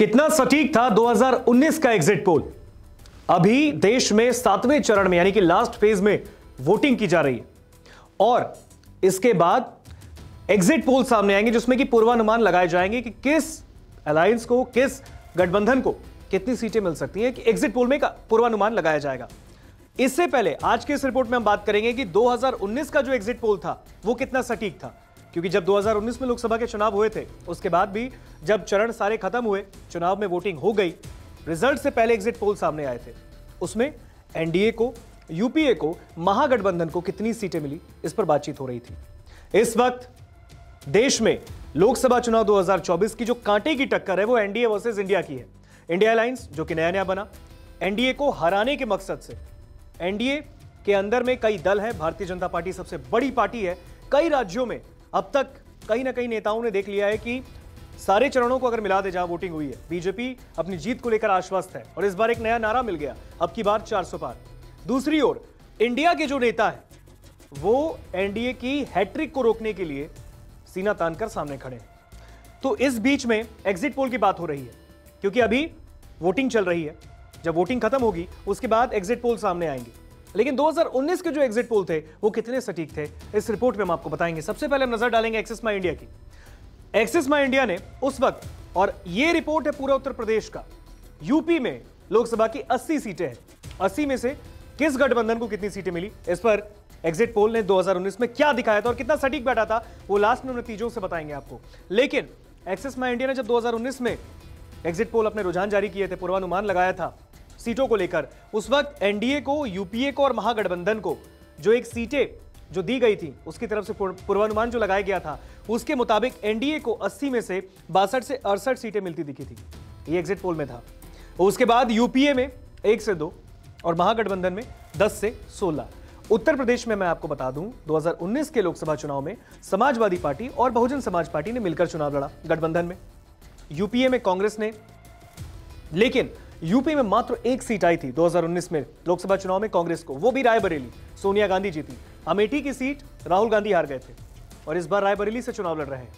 कितना सटीक था 2019 का एग्जिट पोल। अभी देश में 7वें चरण में यानी कि लास्ट फेज में वोटिंग की जा रही है और इसके बाद एग्जिट पोल सामने आएंगे जिसमें कि पूर्वानुमान लगाए जाएंगे कि किस अलायंस को, किस गठबंधन को कितनी सीटें मिल सकती हैं, कि एग्जिट पोल में का पूर्वानुमान लगाया जाएगा। इससे पहले आज के इस रिपोर्ट में हम बात करेंगे कि 2019 का जो एग्जिट पोल था वो कितना सटीक था, क्योंकि जब 2019 में लोकसभा के चुनाव हुए थे उसके बाद भी जब चरण सारे खत्म हुए, चुनाव में वोटिंग हो गई, रिजल्ट से पहले एग्जिट पोल सामने आए थे, उसमें एनडीए को, यूपीए को, महागठबंधन को कितनी सीटें मिली, इस पर बातचीत हो रही थी। इस वक्त देश में लोकसभा चुनाव 2024 की जो कांटे की टक्कर है वो एनडीए वर्सेस इंडिया की है। इंडिया अलायंस जो कि नया नया बना, एनडीए को हराने के मकसद से, एनडीए के अंदर में कई दल हैं, भारतीय जनता पार्टी सबसे बड़ी पार्टी है। कई राज्यों में अब तक कहीं ना कहीं नेताओं ने देख लिया है कि सारे चरणों को अगर मिला दे जहां वोटिंग हुई है, बीजेपी अपनी जीत को लेकर आश्वस्त है और इस बार एक नया नारा मिल गया, अब की बार 400 पार। दूसरी ओर इंडिया के जो नेता है वो एनडीए की हैट्रिक को रोकने के लिए सीना तानकर सामने खड़े हैं। तो इस बीच में एग्जिट पोल की बात हो रही है, क्योंकि अभी वोटिंग चल रही है, जब वोटिंग खत्म होगी उसके बाद एग्जिट पोल सामने आएंगे। लेकिन 2019 के जो एग्जिट पोल थे वो कितने सटीक थे, इस रिपोर्ट में हम आपको बताएंगे। सबसे पहले हम नजर डालेंगे एक्सिस माई इंडिया की। एक्सिस माई इंडिया ने उस वक्त, और ये रिपोर्ट है पूरा उत्तर प्रदेश का, यूपी में लोकसभा की 80 सीटें हैं, 80 में से किस गठबंधन को कितनी सीटें मिली, इस पर एग्जिट पोल ने 2019 में क्या दिखाया था और कितना सटीक बैठा था वो लास्ट में नतीजों से बताएंगे आपको। लेकिन एक्सिस माई इंडिया ने जब 2019 में एग्जिट पोल अपने रुझान जारी किए थे, पूर्वानुमान लगाया था सीटों को लेकर, उस वक्त एनडीए को, यूपीए को और महागठबंधन को जो एक सीटें जो दी गई थी उसकी तरफ से पूर्वानुमान जो लगाया गया था उसके मुताबिक एनडीए को 80 में से 62 से 68 सीटें मिलती दिखी थी, ये एग्जिट पोल में था। उसके बाद यूपीए में 1 से 2 और महागठबंधन में 10 से 16। उत्तर प्रदेश में मैं आपको बता दूं 2019 के लोकसभा चुनाव में समाजवादी पार्टी और बहुजन समाज पार्टी ने मिलकर चुनाव लड़ा गठबंधन में, यूपीए में कांग्रेस ने, लेकिन यूपी में मात्र 1 सीट आई थी 2019 में लोकसभा चुनाव में कांग्रेस को, वो भी रायबरेली, सोनिया गांधी जीती। अमेठी की सीट राहुल गांधी हार गए थे और इस बार रायबरेली से चुनाव लड़ रहे हैं।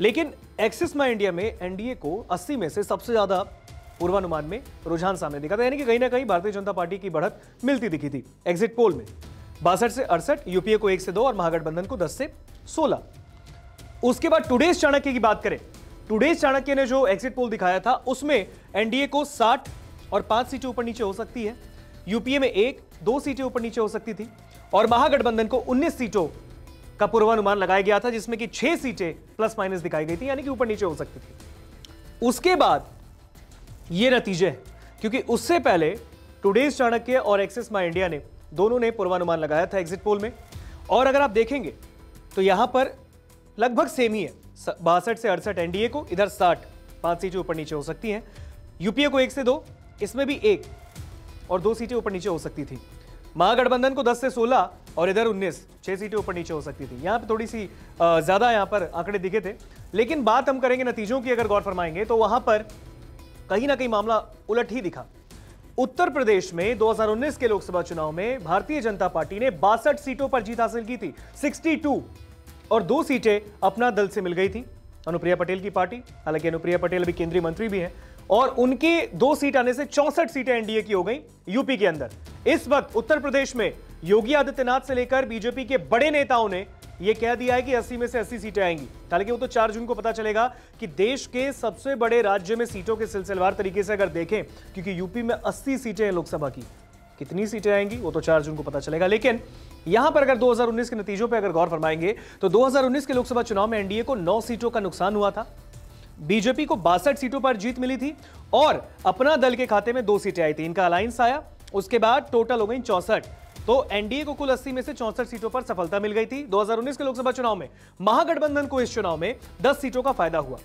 लेकिन एक्सिस माई इंडिया में एनडीए को 80 में से सबसे ज्यादा पूर्वानुमान में रुझान सामने दिखा था, यानी कि कहीं ना कहीं भारतीय जनता पार्टी की बढ़त मिलती दिखी थी एग्जिट पोल में। 62 से 68, यूपीए को 1 से 2 और महागठबंधन को 10 से 16। उसके बाद टुडेज चाणक्य की बात करें, टुडेज चाणक्य ने जो एग्जिट पोल दिखाया था उसमें एनडीए को 60 और 5 सीटें ऊपर नीचे हो सकती है, यूपीए में 1-2 सीटें ऊपर नीचे हो सकती थी और महागठबंधन को 19 सीटों का पूर्वानुमान लगाया गया था, जिसमें कि 6 सीटें प्लस माइनस दिखाई गई थी, यानी कि ऊपर नीचे हो सकती थी। उसके बाद ये नतीजे हैं, क्योंकि उससे पहले टुडेज चाणक्य और एक्सिस माई इंडिया ने दोनों ने पूर्वानुमान लगाया था एग्जिट पोल में, और अगर आप देखेंगे तो यहां पर लगभग सेम ही है, 62 से 68 एनडीए को, इधर 60, 5 सीटें ऊपर नीचे हो सकती हैं, यूपीए को 1 से 2, इसमें भी 1 और 2 सीटें ऊपर नीचे हो सकती थी, महागठबंधन को 10 से 16 और इधर 19, 6 सीटें ऊपर नीचे हो सकती थी। यहां पे थोड़ी सी ज्यादा यहां पर आंकड़े दिखे थे, लेकिन बात हम करेंगे नतीजों की, अगर गौर फरमाएंगे तो वहां पर कहीं ना कहीं मामला उलट ही दिखा। उत्तर प्रदेश में 2019 के लोकसभा चुनाव में भारतीय जनता पार्टी ने 62 सीटों पर जीत हासिल की थी, 62, और 2 सीटें अपना दल से मिल गई थी, अनुप्रिया पटेल की पार्टी, हालांकि अनुप्रिया पटेल अभी केंद्रीय मंत्री भी हैं, और उनके 2 सीट आने से 64 सीटें एनडीए की हो गई यूपी के अंदर। इस वक्त उत्तर प्रदेश में योगी आदित्यनाथ से लेकर बीजेपी के बड़े नेताओं ने यह कह दिया है कि 80 में से 80 सीटें आएंगी, हालांकि वो तो 4 जून को पता चलेगा कि देश के सबसे बड़े राज्य में सीटों के सिलसिलेवार तरीके से अगर देखें, क्योंकि यूपी में 80 सीटें हैं लोकसभा की, कितनी सीटें आएंगी वो तो 4 जून को पता चलेगा। लेकिन यहां पर अगर 2019 के नतीजों पर अगर गौर फरमाएंगे तो 2019 के लोकसभा चुनाव में एनडीए को 9 सीटों का नुकसान हुआ था, बीजेपी को 62 सीटों पर जीत मिली थी और अपना दल के खाते में 2 सीटें आई थी, इनका अलायंस आया, उसके बाद टोटल हो गई 64, तो एनडीए को कुल 80 में से 64 सीटों पर सफलता मिल गई थी 2019 के लोकसभा चुनाव में। महागठबंधन को इस चुनाव में 10 सीटों का फायदा हुआ।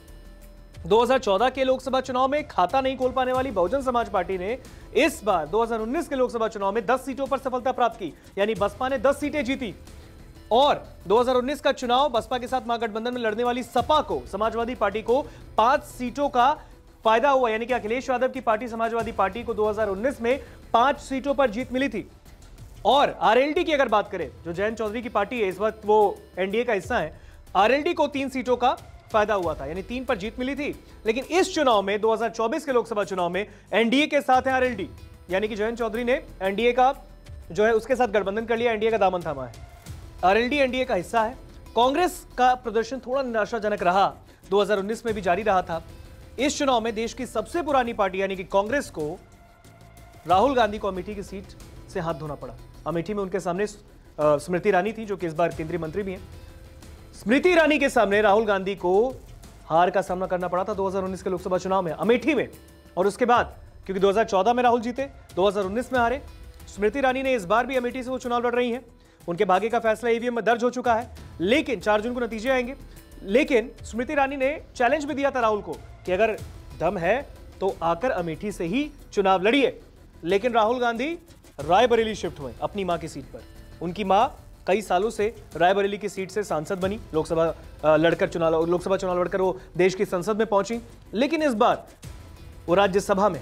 2014 के लोकसभा चुनाव में खाता नहीं खोल पाने वाली बहुजन समाज पार्टी ने इस बार 2019 के लोकसभा चुनाव में 10 सीटों पर सफलता प्राप्त की, यानी बसपा ने 10 सीटें जीती। और 2019 का चुनाव बसपा के साथ महागठबंधन में लड़ने वाली सपा को, समाजवादी पार्टी को 5 सीटों का फायदा हुआ, यानी कि अखिलेश यादव की पार्टी समाजवादी पार्टी को 2019 में 5 सीटों पर जीत मिली थी। और आरएलडी की अगर बात करें, जो जयंत चौधरी की पार्टी है, इस वक्त वो एनडीए का हिस्सा है, आरएलडी को 3 सीटों का फायदा हुआ था, यानी 3 पर जीत मिली थी। लेकिन इस चुनाव में 2024 के लोकसभा चुनाव में एनडीए के साथ है आरएलडी, यानी कि जयंत चौधरी ने एनडीए का जो है उसके साथ गठबंधन कर लिया, एनडीए का दामन थामा है। आरएलडी एनडीए का हिस्सा है। कांग्रेस का प्रदर्शन थोड़ा निराशाजनक रहा, 2019 में भी जारी रहा था। इस चुनाव में देश की सबसे पुरानी पार्टी यानी कि कांग्रेस को राहुल गांधी को अमेठी की सीट से हाथ धोना पड़ा। अमेठी में उनके सामने स्मृति ईरानी थी, जो कि इस बार केंद्रीय मंत्री भी हैं। स्मृति ईरानी के सामने राहुल गांधी को हार का सामना करना पड़ा था 2019 के लोकसभा चुनाव में अमेठी में। और उसके बाद क्योंकि 2014 में राहुल जीते, 2019 में हारे, स्मृति ईरानी ने इस बार भी अमेठी से वो चुनाव लड़ रही हैं। उनके भाग्य का फैसला ईवीएम में दर्ज हो चुका है, लेकिन 4 जून को नतीजे आएंगे। लेकिन स्मृति ईरानी ने चैलेंज भी दिया था राहुल को कि अगर दम है तो आकर अमेठी से ही चुनाव लड़िए। लेकिन राहुल गांधी रायबरेली शिफ्ट हुए अपनी मां की सीट पर। उनकी मां कई सालों से रायबरेली की सीट से सांसद बनी, लोकसभा चुनाव लड़कर वो देश की संसद में पहुंची। लेकिन इस बार वो राज्यसभा में,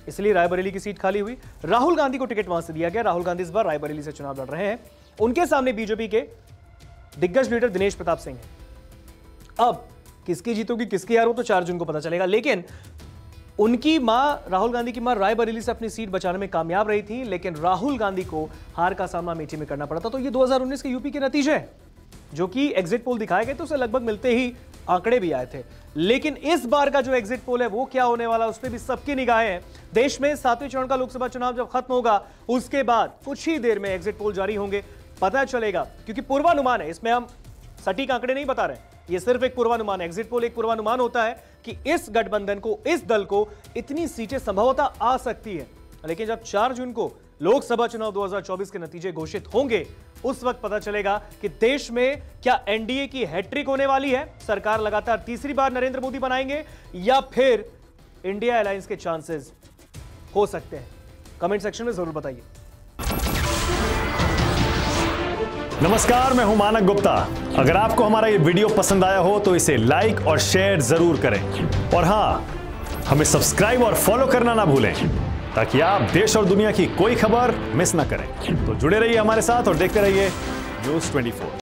इसलिए रायबरेली की सीट खाली हुई। राहुल गांधी को टिकट वहां से दिया गया। राहुल गांधी इस बार रायबरेली से चुनाव लड़ रहे हैं। उनके सामने बीजेपी के दिग्गज लीडर दिनेश प्रताप सिंह हैं। अब किसकी जीतोगी किसकी हार हो तो 4 जून को पता चलेगा। लेकिन उनकी मां, राहुल गांधी की मां, रायबरेली से अपनी सीट बचाने में कामयाब रही थी, लेकिन राहुल गांधी को हार का सामना अमेठी में करना पड़ा था। तो ये 2019 के यूपी के नतीजे हैं, जो कि एग्जिट पोल दिखाए गए थे, उसे लगभग मिलते ही आंकड़े भी आए थे। लेकिन इस बार का जो एग्जिट पोल है वो क्या होने वाला, उस पर भी सबकी निगाहें हैं। देश में 7वें चरण का लोकसभा चुनाव जब खत्म होगा, उसके बाद कुछ ही देर में एग्जिट पोल जारी होंगे, पता चलेगा। क्योंकि पूर्वानुमान है, इसमें हम सटीक आंकड़े नहीं बता रहे, ये सिर्फ एक पूर्वानुमान है। एग्जिट पोल एक पूर्वानुमान होता है कि इस गठबंधन को, इस दल को इतनी सीटें संभवतः आ सकती है। लेकिन जब 4 जून को लोकसभा चुनाव 2024 के नतीजे घोषित होंगे, उस वक्त पता चलेगा कि देश में क्या एनडीए की हैट्रिक होने वाली है, सरकार लगातार तीसरी बार नरेंद्र मोदी बनाएंगे, या फिर इंडिया अलायंस के चांसेस हो सकते हैं। कमेंट सेक्शन में जरूर बताइए। नमस्कार, मैं हूं मानक गुप्ता। अगर आपको हमारा ये वीडियो पसंद आया हो तो इसे लाइक और शेयर जरूर करें, और हां, हमें सब्सक्राइब और फॉलो करना ना भूलें, ताकि आप देश और दुनिया की कोई खबर मिस ना करें। तो जुड़े रहिए हमारे साथ और देखते रहिए न्यूज़ 24।